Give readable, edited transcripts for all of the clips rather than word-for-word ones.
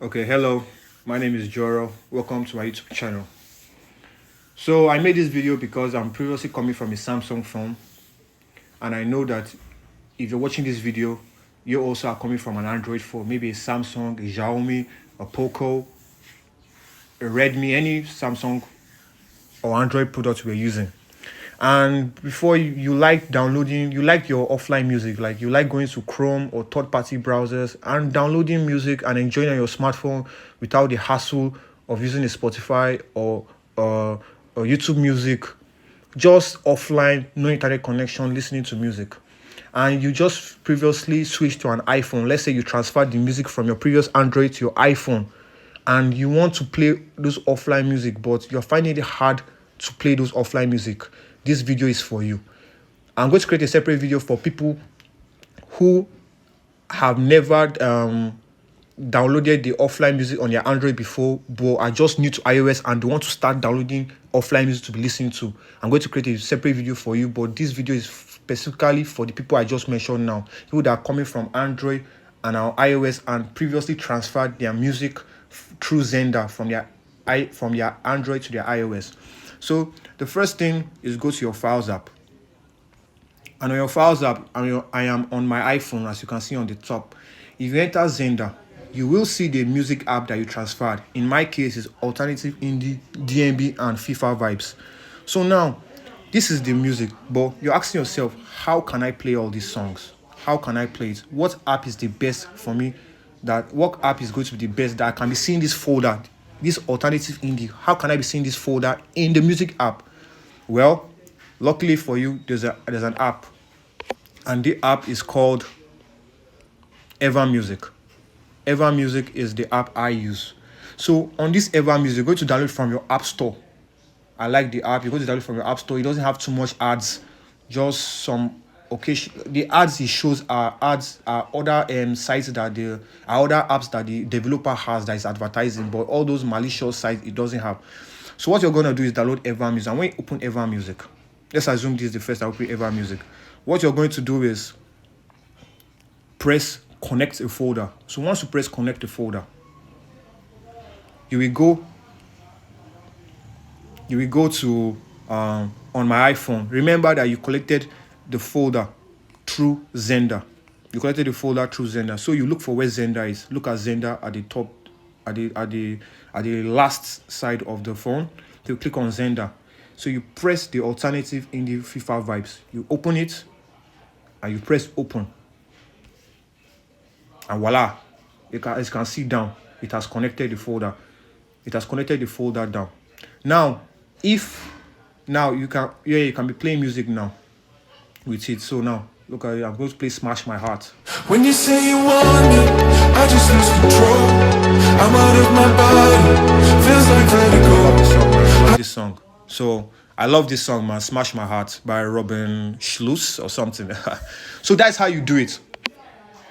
Okay, hello. My name is Joro. Welcome to my YouTube channel. So I made this video because I'm previously coming from a Samsung phone, and I know that if you're watching this video, you also are coming from an Android phone, maybe a Samsung, a Xiaomi, a Poco, a Redmi, any Samsung or Android product we're using. And before you like downloading, you like your offline music, like you like going to Chrome or third-party browsers and downloading music and enjoying on your smartphone without the hassle of using a Spotify or YouTube music, just offline, no internet connection, listening to music. And you just previously switched to an iPhone. Let's say you transferred the music from your previous Android to your iPhone, and you want to play those offline music, but you're finding it hard to play those offline music. This video is for you. I'm going to create a separate video for people who have never downloaded the offline music on their Android before, but are just new to iOS and they want to start downloading offline music to be listening to. I'm going to create a separate video for you, but this video is specifically for the people I just mentioned now, people that are coming from Android and our iOS and previously transferred their music through Xender from their Android to their iOS. So the first thing is go to your Files app. And on your Files app, I am on my iPhone, as you can see on the top. If you enter Xender, you will see the music app that you transferred. In my case, it's Alternative Indie, DnB, and FIFA Vibes. So now, this is the music, but you're asking yourself, how can I play all these songs? How can I play it? What app is the best for me? What app is going to be the best that I can be seeing this folder, this Alternative Indie? How can I be seeing this folder in the music app? Well, luckily for you, there's an app, and the app is called Ever Music. Ever Music is the app I use. So on this Ever Music, you're going to download from your app store. I like the app. You're going to download from your app store. It doesn't have too much ads, just some occasion. The ads it shows are other sites that other apps that the developer has that is advertising, but all those malicious sites it doesn't have. So what you're going to do is download Ever Music. And when you open Ever Music, let's assume this is the first I open Ever Music. What you're going to do is press connect a folder. So once you press connect a folder, you will go to on my iPhone. Remember that you collected the folder through Xender. You collected the folder through Xender. So you look for where Xender is. Look at Xender at the top, at the last side of the phone. So you click on Xender. So you press the Alternative in the FIFA Vibes. You open it and you press open. And voila, as you can see down, it has connected the folder. It has connected the folder down. Now, you can be playing music now with it. So now, look at it. I'm going to play Smash My Heart. When you say you want me, I just lose control. I'm out of my body. Feels like vertigo. I love this song. So I love this song, man. Smash My Heart by Robin Schluss or something. So that's how you do it.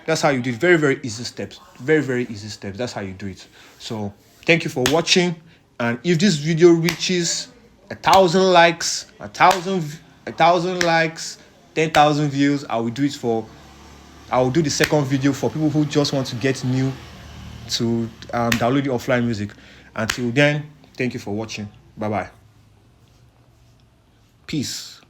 That's how you do it. Very, very easy steps. Very, very easy steps. That's how you do it. So thank you for watching. And if this video reaches 1,000 likes, 1,000 likes, 10,000 views, I will do the second video for people who just want to get new to download the offline music. Until then, thank you for watching. Bye bye. Peace.